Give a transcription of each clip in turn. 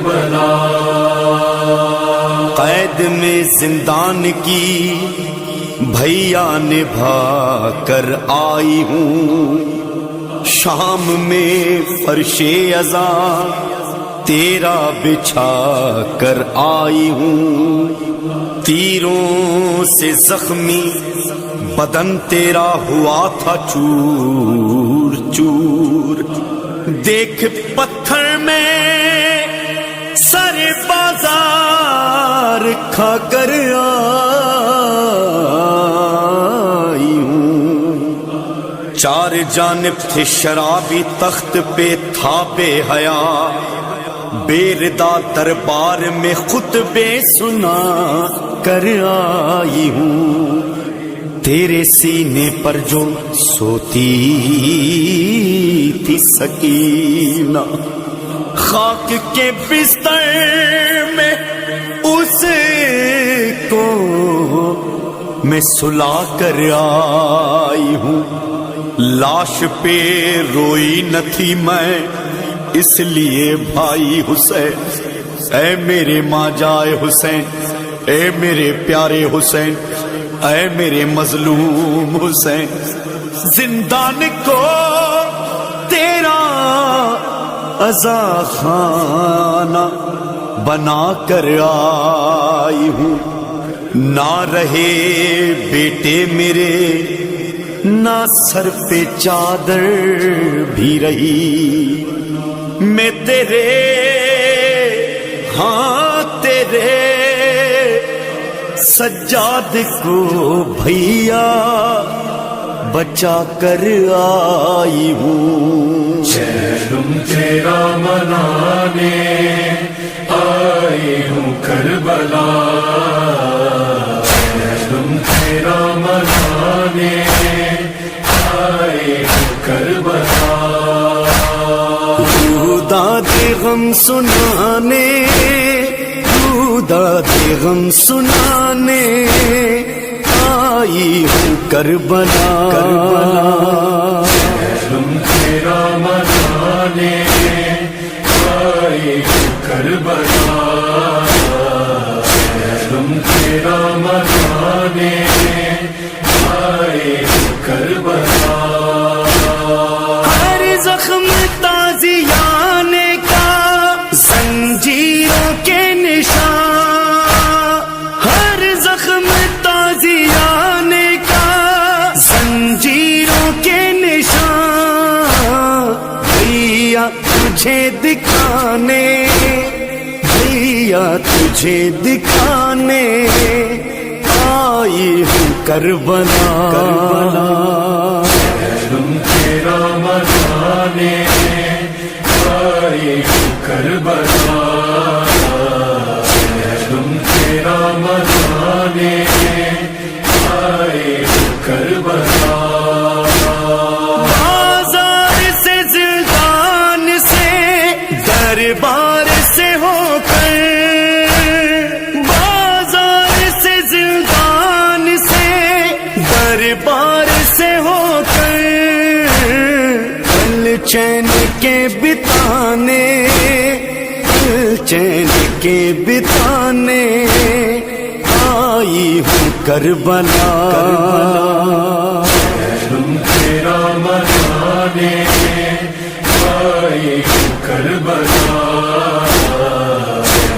کربلا، قید میں زندان کی بھیا نبھا کر آئی ہوں، شام میں فرش ازاں تیرا بچھا کر آئی ہوں، تیروں سے زخمی بدن تیرا ہوا تھا چور چور، دیکھ پتھر میں سر بازار کھا کر آئی ہوں، چار جانب تھے شرابی تخت پہ تھا بے حیا، بے ردا دربار میں خطبے سنا کر آئی ہوں، تیرے سینے پر جو سوتی تھی سکینہ، خاک کے بستر میں اس کو میں سلا کر آئی ہوں، لاش پہ روئی نہ تھی میں اس لیے بھائی حسین، اے میرے ماں جائے حسین، اے میرے پیارے حسین، اے میرے مظلوم حسین، زندان کو تیرا عزا خانہ بنا کر آئی ہوں، نہ رہے بیٹے میرے نہ سر پہ چادر بھی رہی، میں تیرے ہاں تیرے سجاد کو بھیا بچا کر آئی ہوں، چہلم تیرا منانے آئی ہوں کربلا، چہلم تیرا منانے آئی ہوں کربلا، داد غم سنانے داد غم سنانے آئی ہوں کربلا، چہلم تیرا منانے آئی ہوں کربلا، چہلم تیرا منانے آئی ہوں کربلا، ہر زخم تازیانے کا زنجیروں کے نشان، ہر زخم تازیانے کا زنجیروں کے نشان، بھیا تجھے دکھانے بھیا تجھے دکھانے آئی ہوں کربلا، چہلم تیرا منانے آئی ہوں کربلا، چہلم تیرا منانے آئی ہوں کربلا، بازار سے زندان سے دربار سے ہو کر، بازار سے زندان سے دربار سے ہو کر، پل چین کے بتانے پل چین کے بتانے آئی ہوں کربلا، چہلم تیرا منانے آئی ہوں کربلا،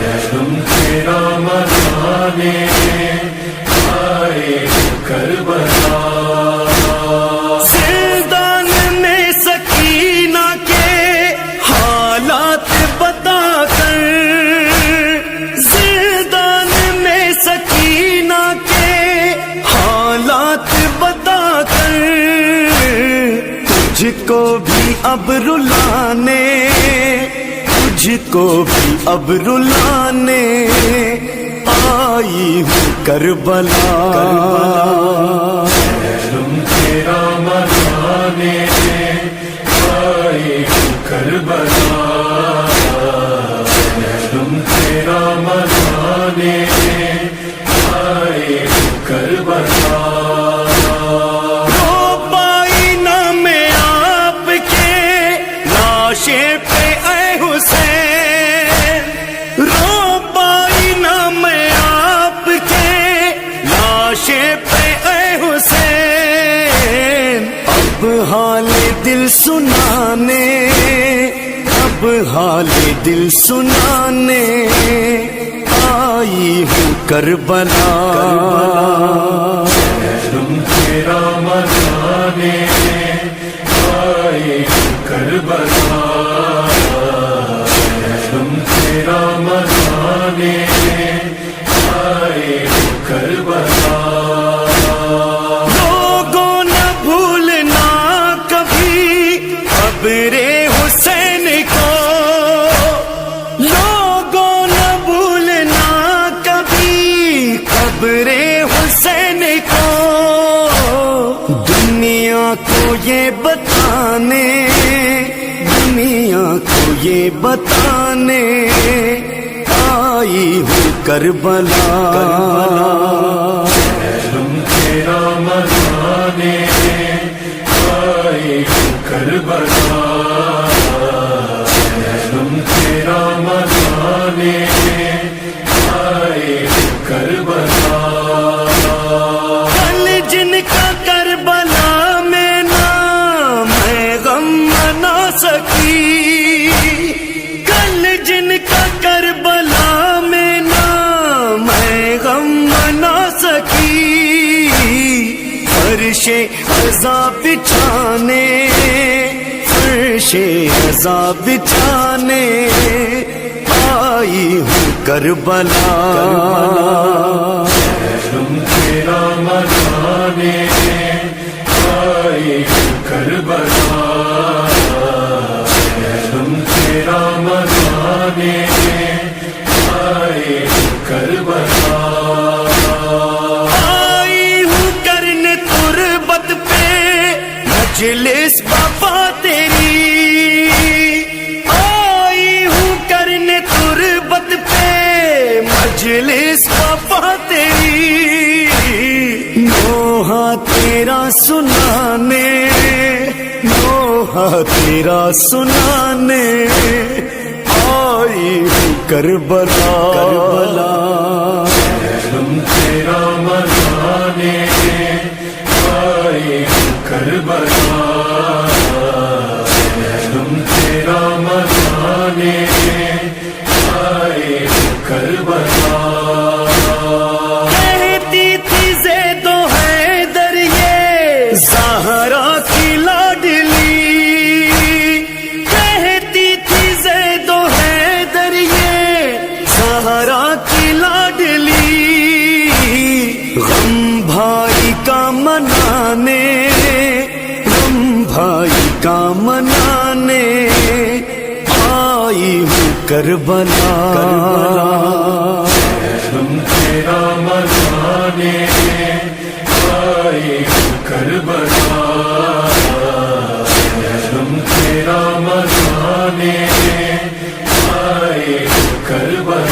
چہلم تیرا منانے آئی ہوں کربلا، زندان میں سکینہ کے حالات بتا کر، زندان میں سکینہ کے حالات بتا کر، تجھ کو بھی اب رلانے تجھ کو بھی اب رلانے آئی ہوں کربلا، چہلم تیرا منانے آئی ہوں کربلا، چہلم تیرا منانے آئی ہوں کربلا، رو پائی نہ میں آپ کے لاشے پہ اے حسین، حال دل سنانے آئی ہوں کربلا تم تیرا منانے آئے ہوں کربلا تم تیرا منانے آئے ہوں کربلا لوگوں نہ بھولنا کبھی قبر حسین کو لوگوں نہ بھولنا کبھی قبر حسین کو دنیا کو یہ بتانے دنیا کو یہ بتانے آئی ہوں کربلا تم تیرا منانے آئے ہوں کربلا تم تیرا منانے آئے ہوں کربلا کل جن کا کربلا میں نام ہے غم منا سکی کل جن کا کربلا میں نام ہے غم منا سکی فرش عذاب بچھانے فرش عذاب بچھانے آئی ہوں کربلا تم تیرا منانے آئے ہوں کربلا تم تیرا منانے آئے ہوں کربلا آئی ہوں کرنے تربت پہ مجلس وفا تیری آئی ہوں کرنے تربت پہ مجلس وفا تیری نوحہ تیرا سنانے نوحہ تیرا سنانے آئی ہوں کربلا تم تیرا منانے آئے ہوں کربلا تم تیرا منانے آئے ہوں کربلا کہتی تھی زید و حیدر یہ زہرا کی لاڈلی کہتی تھی زید و حیدر یہ زہرا کی لاڈلی غم بھائی کا منانے غم بھائی کا منانے آئی ہوں کربلا تم تیرا منانے آئے ہوں کربلا تم تیرا منانے آئے ہوں کربلا